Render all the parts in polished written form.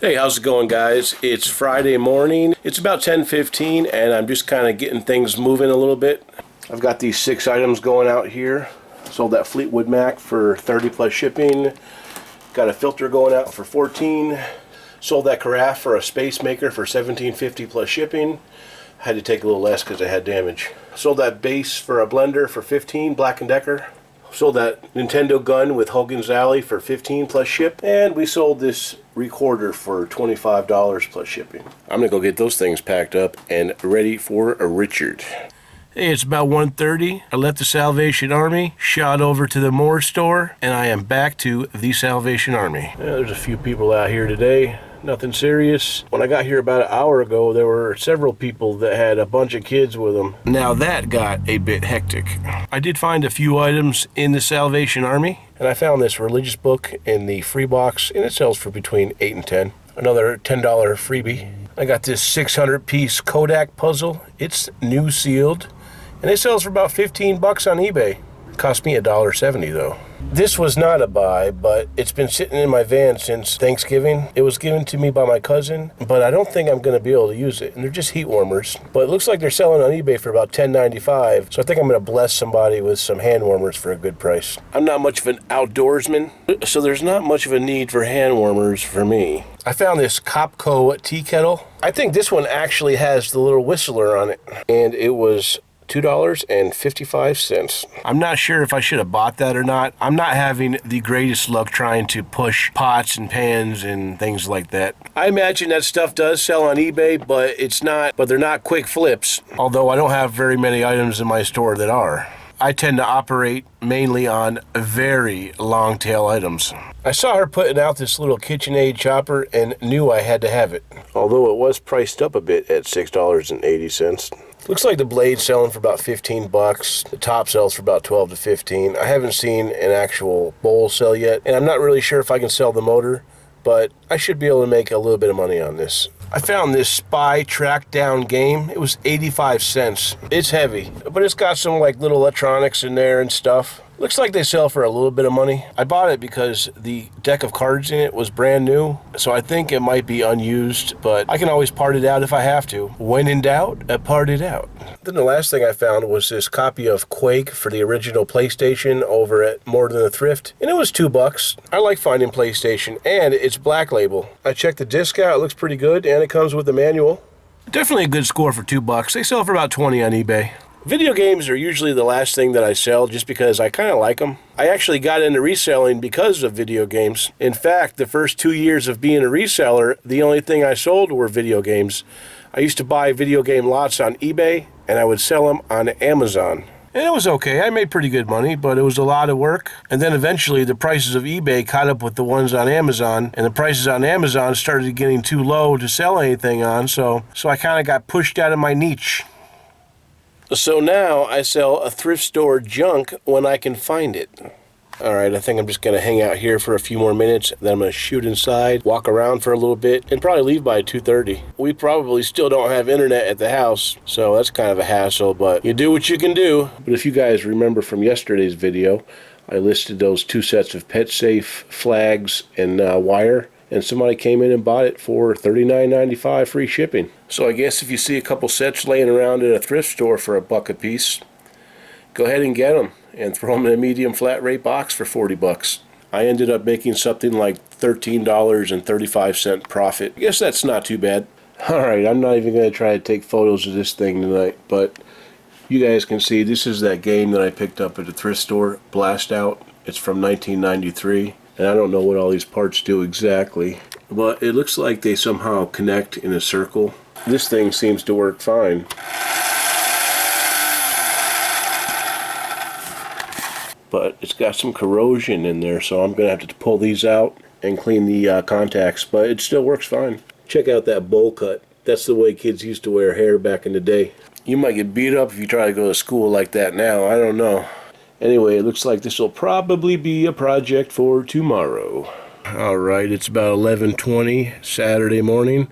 Hey, how's it going, guys? It's Friday morning. It's about 10:15 and I'm just kind of getting things moving a little bit. I've got these 6 items going out here. Sold that Fleetwood Mac for 30 plus shipping. Got a filter going out for 14. Sold that carafe for a space maker for 17.50 plus shipping. Had to take a little less because I had damage. Sold that base for a blender for 15, Black & Decker. Sold that Nintendo gun with Hogan's Alley for 15 plus ship. And we sold this recorder for $25 plus shipping. I'm gonna go get those things packed up and ready for a Richard. Hey, it's about 1:30. I left the Salvation Army, shot over to the Moore store, and I am back to the Salvation Army. Yeah, there's a few people out here today. Nothing serious. When I got here about an hour ago, there were several people that had a bunch of kids with them. Now that got a bit hectic. I did find a few items in the Salvation Army, and I found this religious book in the free box, and it sells for between 8 and 10. Another $10 freebie. I got this 600-piece Kodak puzzle. It's new sealed, and it sells for about 15 bucks on eBay. It cost me $1.70 though. This was not a buy, but it's been sitting in my van since Thanksgiving. It was given to me by my cousin, but I don't think I'm going to be able to use it. And they're just heat warmers. But it looks like they're selling on eBay for about $10.95. So I think I'm going to bless somebody with some hand warmers for a good price. I'm not much of an outdoorsman, so there's not much of a need for hand warmers for me. I found this Copco tea kettle. I think this one actually has the little whistler on it. And it was $2.55. I'm not sure if I should have bought that or not. I'm not having the greatest luck trying to push pots and pans and things like that. I imagine that stuff does sell on eBay, but they're not quick flips. Although I don't have very many items in my store that are. I tend to operate mainly on very long tail items. I saw her putting out this little KitchenAid chopper and knew I had to have it. Although it was priced up a bit at $6.80. Looks like the blade's selling for about 15 bucks. The top sells for about 12 to 15. I haven't seen an actual bowl sell yet, and I'm not really sure if I can sell the motor, but I should be able to make a little bit of money on this. I found this Spy track down game. It was 85 cents. It's heavy, but it's got some like little electronics in there and stuff. Looks like they sell for a little bit of money. I bought it because the deck of cards in it was brand new, so I think it might be unused, but I can always part it out if I have to. When in doubt, part it out. Then the last thing I found was this copy of Quake for the original PlayStation over at More Than a Thrift, and it was $2. I like finding PlayStation, and it's Black Label. I checked the disc out, it looks pretty good, and it comes with the manual. Definitely a good score for $2. They sell for about 20 on eBay. Video games are usually the last thing that I sell just because I kind of like them. I actually got into reselling because of video games. In fact, the first 2 years of being a reseller, the only thing I sold were video games. I used to buy video game lots on eBay and I would sell them on Amazon. And it was okay. I made pretty good money, but it was a lot of work. And then eventually the prices of eBay caught up with the ones on Amazon, and the prices on Amazon started getting too low to sell anything on, so I kind of got pushed out of my niche. So now I sell a thrift store junk when I can find it. Alright, I think I'm just going to hang out here for a few more minutes, then I'm going to shoot inside, walk around for a little bit, and probably leave by 2:30. We probably still don't have internet at the house, so that's kind of a hassle, but you do what you can do. But if you guys remember from yesterday's video, I listed those 2 sets of PetSafe flags and wire, and somebody came in and bought it for $39.95 free shipping. So I guess if you see a couple sets laying around at a thrift store for $1 a piece, go ahead and get them and throw them in a medium flat rate box for 40 bucks. I ended up making something like $13.35 profit. I guess that's not too bad. Alright, I'm not even going to try to take photos of this thing tonight, but you guys can see this is that game that I picked up at the thrift store, Blast Out. It's from 1993. And I don't know what all these parts do exactly, but it looks like they somehow connect in a circle. This thing seems to work fine. But it's got some corrosion in there, so I'm going to have to pull these out and clean the contacts, but it still works fine. Check out that bowl cut. That's the way kids used to wear hair back in the day. You might get beat up if you try to go to school like that now. I don't know. Anyway, it looks like this will probably be a project for tomorrow. Alright, it's about 11:20 Saturday morning.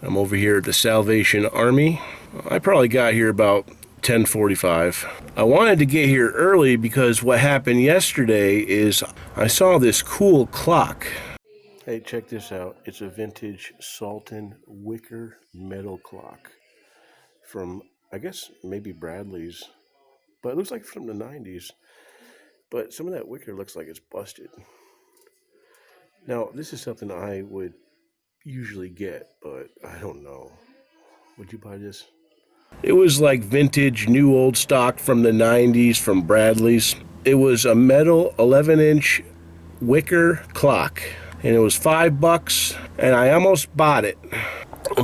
I'm over here at the Salvation Army. I probably got here about 10:45. I wanted to get here early because what happened yesterday is I saw this cool clock. Hey, check this out. It's a vintage Sultan wicker metal clock from, I guess, maybe Bradley's, but it looks like from the 90s. But some of that wicker looks like it's busted. Now, this is something I would usually get, but I don't know. Would you buy this? It was like vintage, new old stock from the 90s from Bradley's. It was a metal 11-inch wicker clock, and it was $5, and I almost bought it.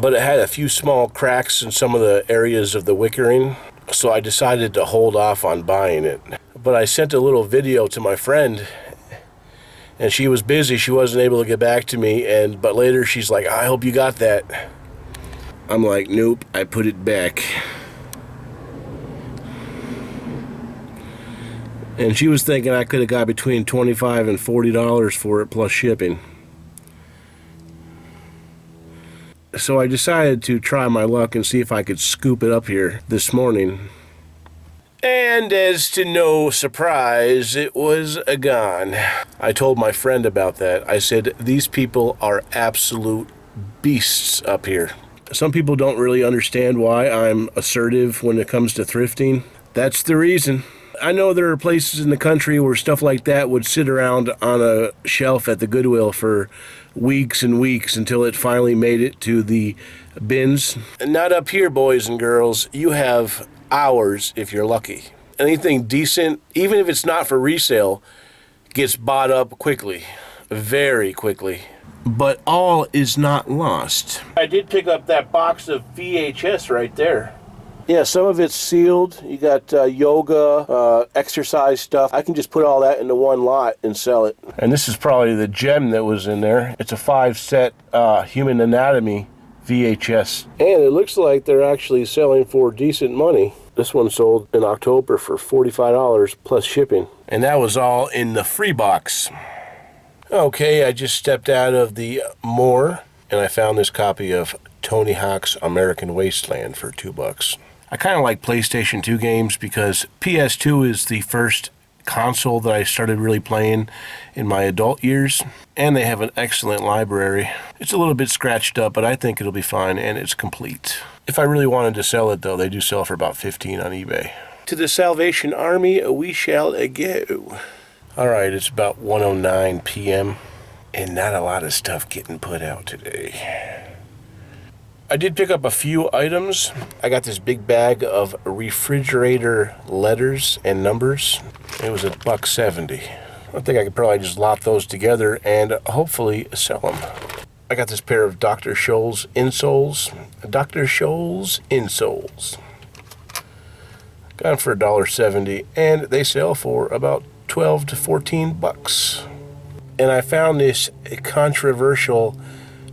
But it had a few small cracks in some of the areas of the wickering, so I decided to hold off on buying it. But I sent a little video to my friend, and she was busy. She wasn't able to get back to me, but later she's like, I hope you got that. I'm like, nope, I put it back. And she was thinking I could have got between $25 and $40 for it plus shipping. So I decided to try my luck and see if I could scoop it up here this morning. And as to no surprise, it was gone. I told my friend about that. I said, these people are absolute beasts up here. Some people don't really understand why I'm assertive when it comes to thrifting. That's the reason. I know there are places in the country where stuff like that would sit around on a shelf at the Goodwill for weeks and weeks until it finally made it to the bins. Not up here, boys and girls. You have hours if you're lucky. Anything decent, even if it's not for resale, gets bought up quickly. Very quickly. But all is not lost. I did pick up that box of VHS right there. Yeah, some of it's sealed. You got yoga, exercise stuff. I can just put all that into one lot and sell it. And this is probably the gem that was in there. It's a 5-set human anatomy VHS. And it looks like they're actually selling for decent money. This one sold in October for $45 plus shipping. And that was all in the free box. Okay, I just stepped out of the More, and I found this copy of Tony Hawk's American Wasteland for $2. I kind of like PlayStation 2 games because PS2 is the first console that I started really playing in my adult years, and they have an excellent library. It's a little bit scratched up, but I think it'll be fine, and it's complete. If I really wanted to sell it, though, they do sell for about $15 on eBay. To the Salvation Army we shall go. All right, it's about 1:09 p.m. and not a lot of stuff getting put out today. I did pick up a few items. I got this big bag of refrigerator letters and numbers. It was $1.70. I think I could probably just lot those together and hopefully sell them. I got this pair of Dr. Scholl's insoles. Dr. Scholl's insoles. Got them for $1.70, and they sell for about $12 to $14. And I found this controversial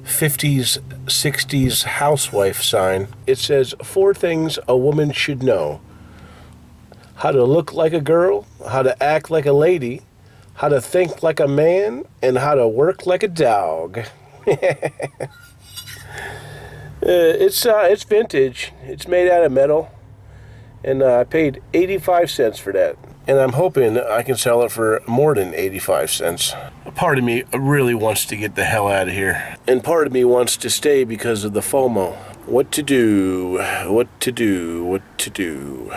50s, 60s housewife sign. It says 4 things a woman should know: how to look like a girl, how to act like a lady, how to think like a man, and how to work like a dog. It's vintage. It's made out of metal, and I paid 85 cents for that. And I'm hoping I can sell it for more than 85 cents. A part of me really wants to get the hell out of here. And part of me wants to stay because of the FOMO. What to do, what to do, what to do.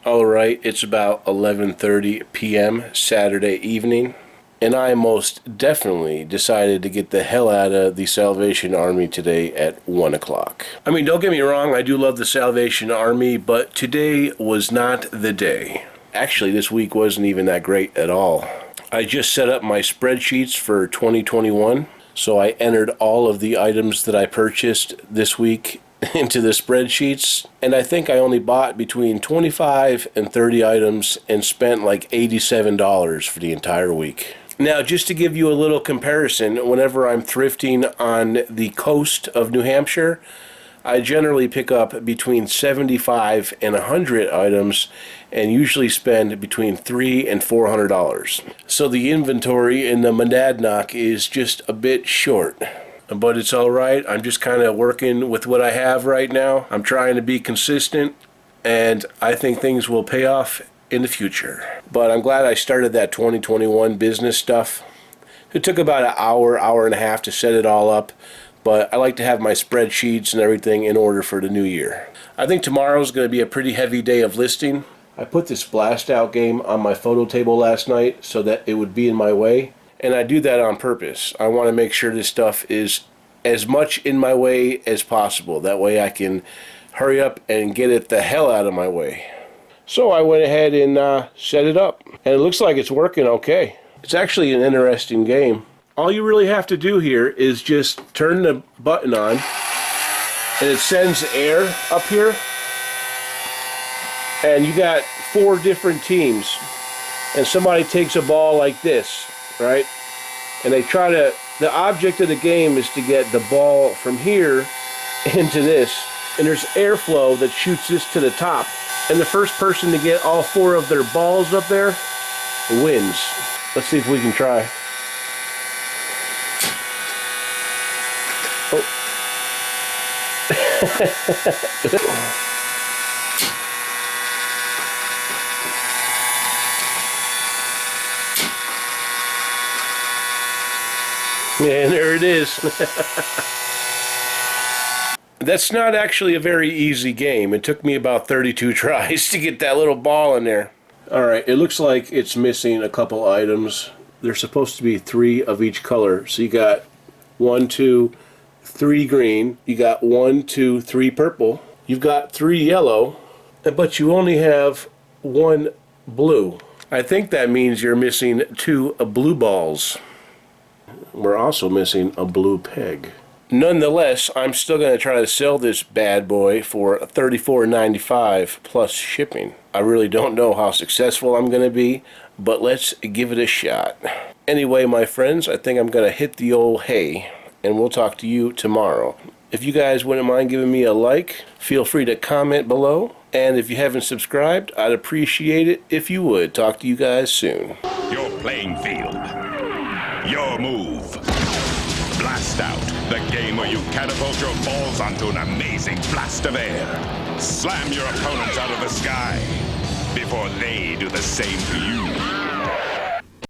All right, it's about 11:30 p.m. Saturday evening. And I most definitely decided to get the hell out of the Salvation Army today at 1 o'clock. I mean, don't get me wrong, I do love the Salvation Army, but today was not the day. Actually, this week wasn't even that great at all. I just set up my spreadsheets for 2021, so I entered all of the items that I purchased this week into the spreadsheets, and I think I only bought between 25 and 30 items and spent like $87 for the entire week. Now, just to give you a little comparison, whenever I'm thrifting on the coast of New Hampshire, I generally pick up between 75 and 100 items and usually spend between $300 and $400. So the inventory in the Monadnock is just a bit short. But it's all right. I'm just kind of working with what I have right now. I'm trying to be consistent, and I think things will pay off in the future. But I'm glad I started that 2021 business stuff. It took about an hour, hour and a half to set it all up, but I like to have my spreadsheets and everything in order for the new year. I think tomorrow's going to be a pretty heavy day of listing. I put this blast out game on my photo table last night so that it would be in my way, and I do that on purpose. I want to make sure this stuff is as much in my way as possible. That way I can hurry up and get it the hell out of my way. So I went ahead and set it up, and it looks like it's working okay. It's actually an interesting game. All you really have to do here is just turn the button on, and it sends air up here. And you got 4 different teams, and somebody takes a ball like this, right? And they try to, the object of the game is to get the ball from here into this, and there's airflow that shoots this to the top, and the first person to get all 4 of their balls up there wins. Let's see if we can try. Oh. And there it is. That's not actually a very easy game. It took me about 32 tries to get that little ball in there. Alright, it looks like it's missing a couple items. There's supposed to be 3 of each color. So you got 1, 2, 3 green. You got 1, 2, 3 purple. You've got 3 yellow. But you only have 1 blue. I think that means you're missing 2 blue balls. We're also missing a blue peg. Nonetheless, I'm still going to try to sell this bad boy for $34.95 plus shipping. I really don't know how successful I'm going to be, but let's give it a shot. Anyway, my friends, I think I'm going to hit the old hay, and we'll talk to you tomorrow. If you guys wouldn't mind giving me a like, feel free to comment below. And if you haven't subscribed, I'd appreciate it if you would. Talk to you guys soon. Your playing field. Your move. Blast out, the game where you catapult your balls onto an amazing blast of air. Slam your opponents out of the sky before they do the same to you.